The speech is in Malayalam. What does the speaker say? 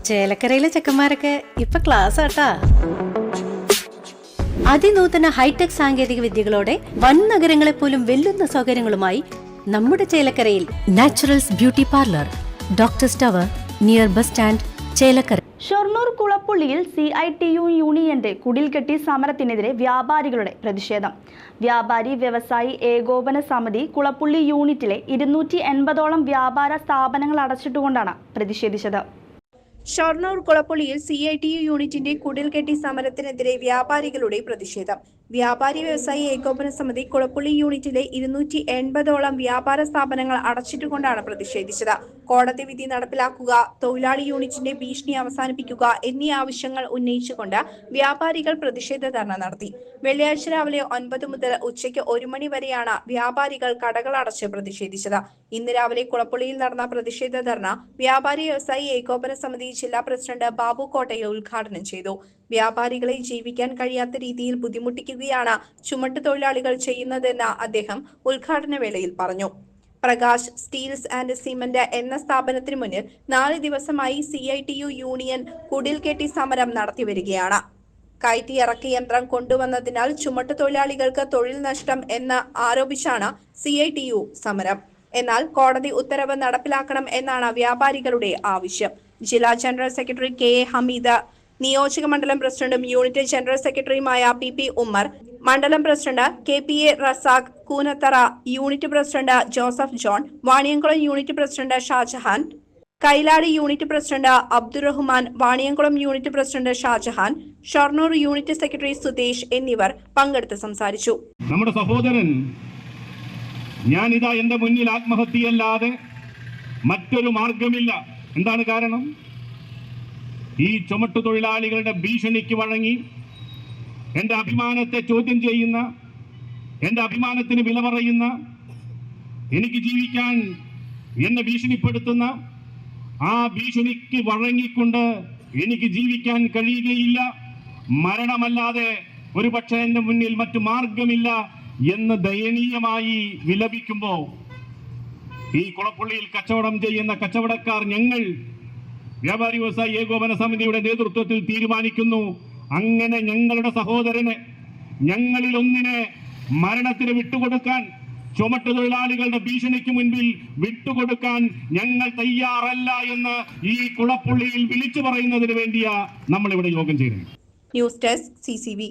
ചേലക്കരയിലെ ചെക്കന്മാരൊക്കെ ഇപ്പൊ ക്ലാസ് ആട്ടാ. അതിനൂതന ഹൈടെക് സാങ്കേതിക വിദ്യകളോടെ വൻ നഗരങ്ങളെ പോലും വെല്ലുന്ന സൗകര്യങ്ങളുമായി നമ്മുടെ ചേലക്കരയിൽ naturals beauty parlour, doctors tower, near bus stand, Chelakkara. Shoranur കുളപ്പുള്ളിയിൽ CITU യൂണിയന്റെ കുടിൽകെട്ടി സമരത്തിനെതിരെ വ്യാപാരികളുടെ പ്രതിഷേധം. വ്യാപാരി വ്യവസായി ഏകോപന സമിതി കുളപ്പുള്ളി യൂണിറ്റിലെ 280ഓളം വ്യാപാര സ്ഥാപനങ്ങൾ അടച്ചിട്ടുകൊണ്ടാണ് പ്രതിഷേധിച്ചത്. ഷൊർണൂർ കുളപ്പുള്ളിയിൽ CITU യൂണിറ്റിന്റെ കുടിൽകെട്ടി സമരത്തിനെതിരെ വ്യാപാരികളുടെ പ്രതിഷേധം. വ്യാപാരി വ്യവസായി ഏകോപന സമിതി കുളപ്പുള്ളി യൂണിറ്റിലെ 280ഓളം വ്യാപാര സ്ഥാപനങ്ങൾ അടച്ചിട്ടുകൊണ്ടാണ് പ്രതിഷേധിച്ചത്. കോടതി വിധി നടപ്പിലാക്കുക, തൊഴിലാളി യൂണിറ്റിന്റെ ഭീഷണി അവസാനിപ്പിക്കുക എന്നീ ആവശ്യങ്ങൾ ഉന്നയിച്ചുകൊണ്ട് വ്യാപാരികൾ പ്രതിഷേധ ധർണ നടത്തി. വെള്ളിയാഴ്ച രാവിലെ 9 മുതൽ ഉച്ചയ്ക്ക് 1 മണി വരെയാണ് വ്യാപാരികൾ കടകൾ അടച്ച് പ്രതിഷേധിച്ചത്. ഇന്ന് രാവിലെ കുളപ്പുള്ളിയിൽ നടന്ന പ്രതിഷേധ ധർണ വ്യാപാരി വ്യവസായി ഏകോപന സമിതി ജില്ലാ പ്രസിഡന്റ് ബാബു കോട്ടയിൽ ഉദ്ഘാടനം ചെയ്തു. വ്യാപാരികളെ ജീവിക്കാൻ കഴിയാത്ത രീതിയിൽ ബുദ്ധിമുട്ടിക്കുകയാണ് ചുമട്ട് തൊഴിലാളികൾ ചെയ്യുന്നതെന്ന് അദ്ദേഹം ഉദ്ഘാടന വേളയിൽ പറഞ്ഞു. പ്രകാശ് സ്റ്റീൽസ് ആൻഡ് സിമന്റ് എന്ന സ്ഥാപനത്തിന് മുന്നിൽ 4 ദിവസമായി CITU യൂണിയൻ കുടിൽകെട്ടി സമരം നടത്തിവരികയാണ്. കയറ്റി ഇറക്കിയ യന്ത്രം കൊണ്ടുവന്നതിനാൽ ചുമട്ട് തൊഴിലാളികൾക്ക് തൊഴിൽ നഷ്ടം എന്ന് ആരോപിച്ചാണ് CITU സമരം. എന്നാൽ കോടതി ഉത്തരവ് നടപ്പിലാക്കണം എന്നാണ് വ്യാപാരികളുടെ ആവശ്യം. ജില്ലാ ജനറൽ സെക്രട്ടറി KA ഹമീദ്, നിയോജക മണ്ഡലം പ്രസിഡന്റും യൂണിറ്റ് ജനറൽ സെക്രട്ടറിയുമായ PP ഉമ്മർ, മണ്ഡലം president KPA Razak Koonathara, unit president Joseph John, Vaniyamkulam unit president Shajahan, Kailadi unit president Abdurahman, Vaniyamkulam unit president Shajahan, Shoranur unit secretary Sudesh എന്നിവർ പങ്കെടുത്ത് സംസാരിച്ചു. നമ്മുടെ സഹോദരൻ ഞാനിതാ എന്റെ മുന്നിൽ ആത്മഹത്യയല്ലാതെ മറ്റൊരു മാർഗമില്ല. എന്താണ് കാരണം? ഈ ചുമട്ടു തൊഴിലാളികളുടെ ഭീഷണിക്ക് വഴങ്ങി എന്റെ അഭിമാനത്തെ ചോദ്യം ചെയ്യുന്ന, എന്റെ അഭിമാനത്തിന് വില പറയുന്ന, എനിക്ക് ജീവിക്കാൻ എന്നെ ഭീഷണിപ്പെടുത്തുന്ന ആ ഭീഷണിക്ക് വഴങ്ങിക്കൊണ്ട് എനിക്ക് ജീവിക്കാൻ കഴിയുകയില്ല, മരണമല്ലാതെ ഒരു പക്ഷേ എന്റെ മുന്നിൽ മറ്റു മാർഗമില്ല എന്ന് ദയനീയമായി വിലപിക്കുമ്പോൾ ഈ കുളപ്പുള്ളിയിൽ കച്ചവടം ചെയ്യുന്ന കച്ചവടക്കാർ ഞങ്ങൾ വ്യാപാരി വ്യവസായി ഏകോപന സമിതിയുടെ നേതൃത്വത്തിൽ തീരുമാനിക്കുന്നു, അങ്ങനെ ഞങ്ങളുടെ സഹോദരനെ ഞങ്ങളിൽ ഒന്നിനെ മരണത്തിന് വിട്ടുകൊടുക്കാൻ, ചുമട്ട് തൊഴിലാളികളുടെ ഭീഷണിക്ക് മുൻപിൽ വിട്ടുകൊടുക്കാൻ ഞങ്ങൾ തയ്യാറല്ല എന്ന് ഈ കുളപ്പുള്ളിയിൽ വിളിച്ചു പറയുന്നതിന് വേണ്ടിയാ നമ്മൾ ഇവിടെ യോഗം ചെയ്യുന്നത്. News desk CCV.